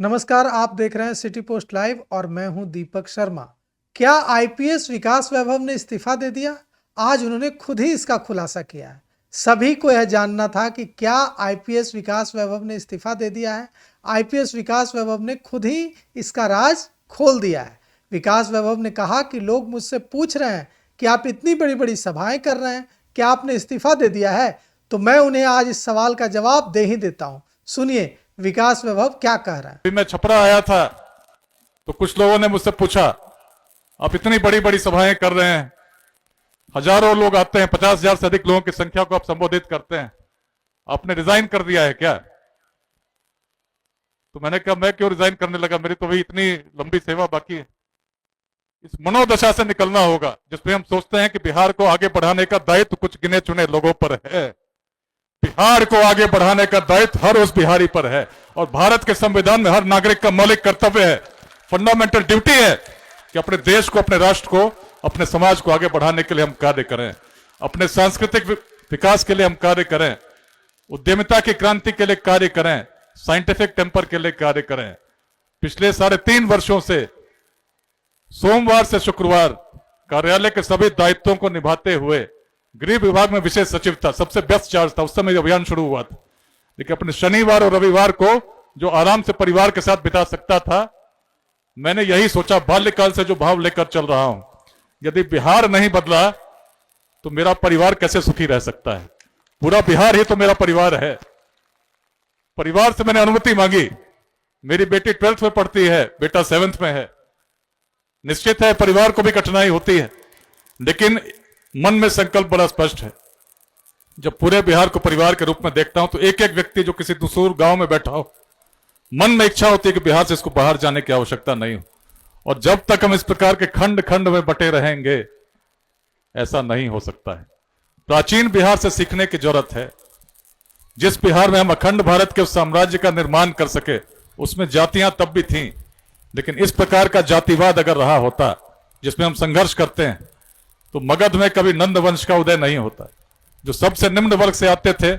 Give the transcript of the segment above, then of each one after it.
नमस्कार, आप देख रहे हैं सिटी पोस्ट लाइव और मैं हूं दीपक शर्मा। क्या आईपीएस विकास वैभव ने इस्तीफा दे दिया? आज उन्होंने खुद ही इसका खुलासा किया है। सभी को यह जानना था कि क्या आईपीएस विकास वैभव ने इस्तीफा दे दिया है। आईपीएस विकास वैभव ने खुद ही इसका राज खोल दिया है। विकास वैभव ने कहा कि लोग मुझसे पूछ रहे हैं कि आप इतनी बड़ी बड़ी सभाएं कर रहे हैं, क्या आपने इस्तीफा दे दिया है? तो मैं उन्हें आज इस सवाल का जवाब दे ही देता हूं। सुनिए विकास वैभव क्या कह रहा है। मैं छपरा आया था तो कुछ लोगों ने मुझसे पूछा, आप इतनी बड़ी बड़ी सभाएं कर रहे हैं, हजारों लोग आते हैं, 50,000 से अधिक लोगों की संख्या को आप संबोधित करते हैं, आपने रिजाइन कर दिया है क्या? तो मैंने कहा मैं क्यों रिजाइन करने लगा, मेरी तो वही इतनी लंबी सेवा बाकी है। इस मनोदशा से निकलना होगा जिसमें हम सोचते हैं कि बिहार को आगे बढ़ाने का दायित्व कुछ गिने चुने लोगों पर है। बिहार को आगे बढ़ाने का दायित्व हर उस बिहारी पर है और भारत के संविधान में हर नागरिक का मौलिक कर्तव्य है, फंडामेंटल ड्यूटी है कि अपने देश को, अपने राष्ट्र को, अपने समाज को आगे बढ़ाने के लिए हम कार्य करें, अपने सांस्कृतिक विकास के लिए हम कार्य करें, उद्यमिता की क्रांति के लिए कार्य करें, साइंटिफिक टेम्पर के लिए कार्य करें। पिछले 3.5 वर्षों से सोमवार से शुक्रवार कार्यालय के सभी दायित्वों को निभाते हुए गृह विभाग में विशेष सचिव था, सबसे व्यस्त चार्ज था, उस समय अभियान शुरू हुआ था। लेकिन अपने शनिवार और रविवार को जो आराम से परिवार के साथ बिता सकता था, मैंने यही सोचा, बाल्यकाल से जो भाव लेकर चल रहा हूं, यदि बिहार नहीं बदला तो मेरा परिवार कैसे सुखी रह सकता है? पूरा बिहार ही तो मेरा परिवार है। परिवार से मैंने अनुमति मांगी। मेरी बेटी 12th में पढ़ती है, बेटा 7th में है। निश्चित है परिवार को भी कठिनाई होती है, लेकिन मन में संकल्प बड़ा स्पष्ट है। जब पूरे बिहार को परिवार के रूप में देखता हूं तो एक एक व्यक्ति जो किसी दूसरे गांव में बैठा हो, मन में इच्छा होती है कि बिहार से इसको बाहर जाने की आवश्यकता नहीं हो। और जब तक हम इस प्रकार के खंड खंड में बटे रहेंगे, ऐसा नहीं हो सकता है। प्राचीन बिहार से सीखने की जरूरत है। जिस बिहार में हम अखंड भारत के उस साम्राज्य का निर्माण कर सके, उसमें जातियां तब भी थीं, लेकिन इस प्रकार का जातिवाद अगर रहा होता जिसमें हम संघर्ष करते हैं, तो मगध में कभी नंद वंश का उदय नहीं होता। जो सबसे निम्न वर्ग से आते थे,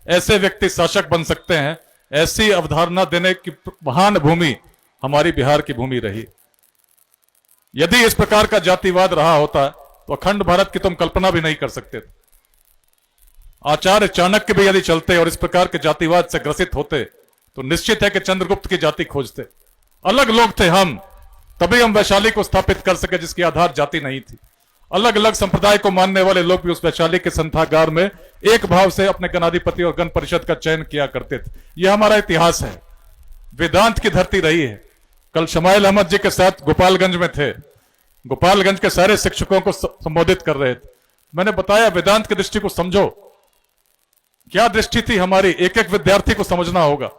ऐसे व्यक्ति शासक बन सकते हैं, ऐसी अवधारणा देने की महान भूमि हमारी बिहार की भूमि रही। यदि इस प्रकार का जातिवाद रहा होता तो अखंड भारत की तुम कल्पना भी नहीं कर सकते थे। आचार्य चाणक्य भी यदि चलते और इस प्रकार के जातिवाद से ग्रसित होते तो निश्चित है कि चंद्रगुप्त की जाति खोजते। अलग लोग थे हम, तभी हम वैशाली को स्थापित कर सके जिसकी आधार जाति नहीं थी। अलग अलग संप्रदाय को मानने वाले लोग भी उस वैशाली के संथागार में एक भाव से अपने गणाधिपति और गण परिषद का चयन किया करते थे। यह हमारा इतिहास है, वेदांत की धरती रही है। कल शमाइल अहमद जी के साथ गोपालगंज में थे, गोपालगंज के सारे शिक्षकों को संबोधित कर रहे थे। मैंने बताया वेदांत की दृष्टि को समझो, क्या दृष्टि थी हमारी, एक एक विद्यार्थी को समझना होगा।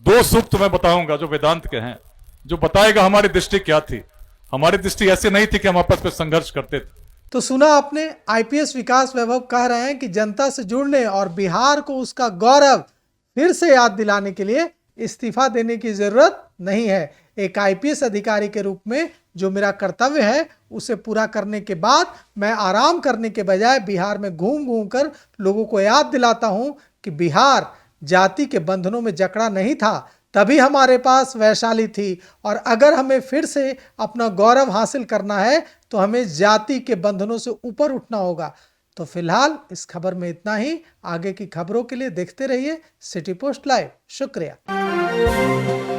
2 सूक्त मैं बताऊंगा जो वेदांत के हैं, जो बताएगा हमारी दृष्टि क्या थी। हमारी दृष्टि ऐसी नहीं थी कि हम आपस में संघर्ष करते थे। तो सुना आपने, आईपीएस विकास वैभव कह रहे हैं कि जनता से जुड़ने और बिहार को उसका गौरव फिर से याद दिलाने के लिए इस्तीफा देने की जरूरत नहीं है। एक आईपीएस अधिकारी के रूप में जो मेरा कर्तव्य है उसे पूरा करने के बाद मैं आराम करने के बजाय बिहार में घूम घूम कर लोगों को याद दिलाता हूं कि बिहार जाति के बंधनों में जकड़ा नहीं था, तभी हमारे पास वैशाली थी। और अगर हमें फिर से अपना गौरव हासिल करना है तो हमें जाति के बंधनों से ऊपर उठना होगा। तो फिलहाल इस खबर में इतना ही। आगे की खबरों के लिए देखते रहिए सिटी पोस्ट लाइव। शुक्रिया।